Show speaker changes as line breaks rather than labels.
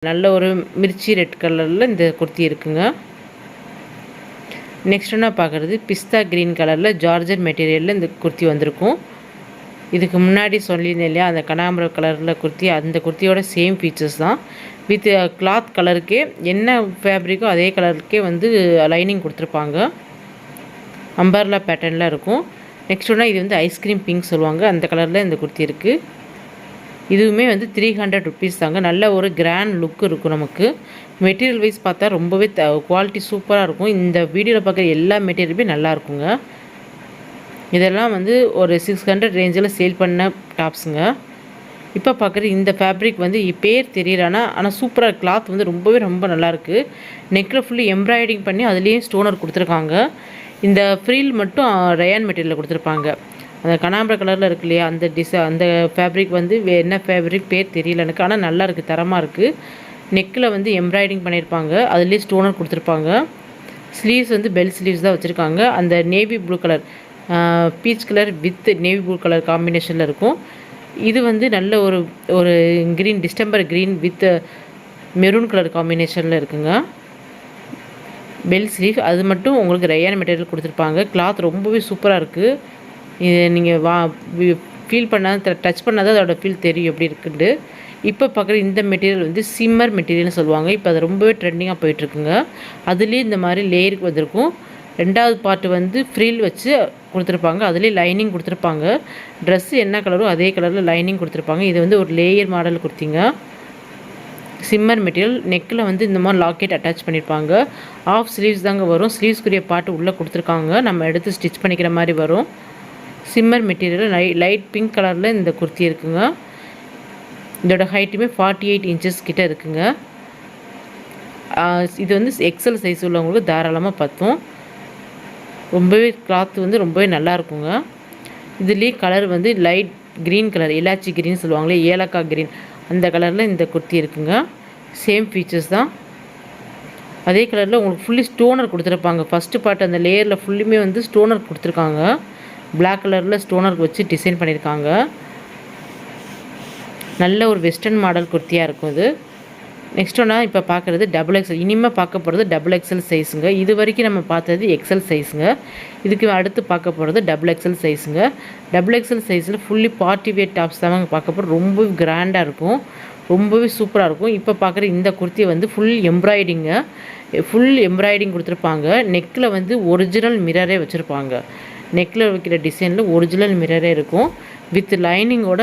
நல்ல ஒரு மிர்ச்சி ரெட் கலரில் இந்த குர்த்தி இருக்குங்க. நெக்ஸ்ட் நான் பார்க்குறது பிஸ்தா க்ரீன் கலரில் ஜார்ஜட் மெட்டீரியலில் இந்த குர்த்தி வந்திருக்கும். இதுக்கு முன்னாடி சொல்லியிருந்தேன் இல்லையா, அந்த கனகாம்பரம் கலரில் குர்த்தி, அந்த குர்த்தியோட சேம் ஃபீச்சர்ஸ் தான். வித் கிளாத் கலருக்கே என்ன ஃபேப்ரிக்கோ அதே கலருக்கே வந்து லைனிங் கொடுத்துருப்பாங்க. அம்பர்லா பேட்டர்னில் இருக்கும். நெக்ஸ்ட் ஒன்றா இது வந்து ஐஸ்கிரீம் பிங்க் சொல்லுவாங்க, அந்த கலரில் இந்த குர்த்தி இருக்குது. இதுவுமே வந்து 300 ருபீஸ் தாங்க. நல்ல ஒரு கிராண்ட் லுக் இருக்கும் நமக்கு. மெட்டீரியல் வைஸ் பார்த்தா ரொம்பவே குவாலிட்டி சூப்பராக இருக்கும். இந்த வீடியோவில் பார்க்குற எல்லா மெட்டீரியலுமே நல்லா இருக்குங்க. இதெல்லாம் வந்து ஒரு 600 ரேஞ்சில் சேல் பண்ண டாப்ஸுங்க. இப்போ பார்க்குற இந்த ஃபேப்ரிக் வந்து பேர் தெரியலனா, ஆனால் சூப்பராக கிளாத் வந்து ரொம்ப நல்லாயிருக்கு. நெக்கில் ஃபுல்லி எம்ப்ராய்டிங் பண்ணி அதுலேயும் ஸ்டோனர் கொடுத்துருக்காங்க. இந்த ஃப்ரீல் மட்டும் ரயான் மெட்டீரியலில் கொடுத்துருப்பாங்க. அந்த கனகாம்பர கலரில் இருக்கு இல்லையா, அந்த ஃபேப்ரிக் வந்து என்ன ஃபேப்ரிக் பேர் தெரியல எனக்கு, ஆனால் நல்லா இருக்குது, தரமாக இருக்குது. நெக்கில் வந்து எம்ப்ராய்டிங் பண்ணியிருப்பாங்க, அதுலேயே ஸ்டோனர் கொடுத்துருப்பாங்க. ஸ்லீவ்ஸ் வந்து பெல் ஸ்லீவ்ஸ் தான் வச்சுருக்காங்க. அந்த navy blue colour, peach colour with navy blue colour காம்பினேஷனில் இருக்கும். இது வந்து நல்ல ஒரு green, distemper green with maroon colour காம்பினேஷனில் இருக்குங்க. பெல் ஸ்லீவ் அது மட்டும் உங்களுக்கு ரயான் மெட்டீரியல் கொடுத்துருப்பாங்க. கிளாத் ரொம்பவே சூப்பராக இருக்குது. இது நீங்கள் ஃபீல் பண்ணால் டச் பண்ணால் தான் அதோட ஃபீல் தெரியும் எப்படி இருக்குன்ட்டு. இப்போ பார்க்குற இந்த மெட்டீரியல் வந்து சிம்மர் மெட்டீரியல்னு சொல்லுவாங்க. இப்போ அது ரொம்பவே ட்ரெண்டிங்காக போயிட்டுருக்குங்க. அதுலேயே இந்த மாதிரி லேயருக்கு வந்திருக்கும். ரெண்டாவது பார்ட்டு வந்து ஃப்ரீல் வச்சு கொடுத்துருப்பாங்க, அதுலேயே லைனிங் கொடுத்துருப்பாங்க. ட்ரெஸ்ஸு என்ன கலரோ அதே கலரில் லைனிங் கொடுத்துருப்பாங்க. இது வந்து ஒரு லேயர் மாடல் கொடுத்தீங்க. Shimmer material. நெக்கில் வந்து இந்த மாதிரி லாக்கெட் அட்டாச் பண்ணியிருப்பாங்க. ஆஃப் ஸ்லீவ்ஸ் தாங்க வரும். ஸ்லீவ்ஸ்க்குரிய பார்ட்டு உள்ளே கொடுத்துருக்காங்க, நம்ம எடுத்து ஸ்டிச் பண்ணிக்கிற மாதிரி வரும். சிம்மர் மெட்டீரியல் லைட் பிங்க் கலரில் இந்த குர்த்தி இருக்குங்க. இதோட ஹைட்டுமே 48 இன்ச்சஸ் கிட்ட இருக்குங்க. இது வந்து எக்ஸல் சைஸ் உள்ளவங்களுக்கு தாராளமாக பற்றும். ரொம்பவே கிளாத் வந்து ரொம்பவே நல்லா இருக்குங்க. இதுலேயே கலர் வந்து லைட் க்ரீன் கலர், இலாச்சி க்ரீன் சொல்லுவாங்களே, ஏலக்காய் க்ரீன், அந்த கலரில் இந்த குர்த்தி இருக்குங்க. சேம் ஃபீச்சர்ஸ் தான். அதே கலரில் உங்களுக்கு ஃபுல்லி ஸ்டோனர் கொடுத்துருப்பாங்க. ஃபஸ்ட்டு பார்ட் அந்த லேயரில் ஃபுல்லுமே வந்து ஸ்டோனர் கொடுத்துருக்காங்க. பிளாக் கலரில் ஸ்டோனர் வச்சு டிசைன் பண்ணியிருக்காங்க. நல்ல ஒரு வெஸ்டர்ன் மாடல் குர்த்தியாக இருக்கும் இது. நெக்ஸ்ட் ஒன்றா இப்போ பார்க்குறது XXL. இனிமேல் பார்க்க போகிறது XXL சைஸுங்க. இது வரைக்கும் நம்ம பார்த்தது எக்ஸல் சைஸுங்க. இதுக்கு அடுத்து பார்க்க போகிறது XXL சைஸுங்க. XXL சைஸில் ஃபுல்லி பார்ட்டி வேர் டாப்ஸ் தான் பார்க்க போகிறோம். ரொம்பவே கிராண்டாக இருக்கும், ரொம்பவே சூப்பராக இருக்கும். இப்போ பார்க்குற இந்த குர்த்தியை வந்து ஃபுல் எம்ப்ராய்டிங் கொடுத்துருப்பாங்க. நெக்கில் வந்து ஒரிஜினல் மிரரே வச்சுருப்பாங்க. நெக்கில் வைக்கிற டிசைனில் ஒரிஜினல் மிரரே இருக்கும். வித் லைனிங்கோட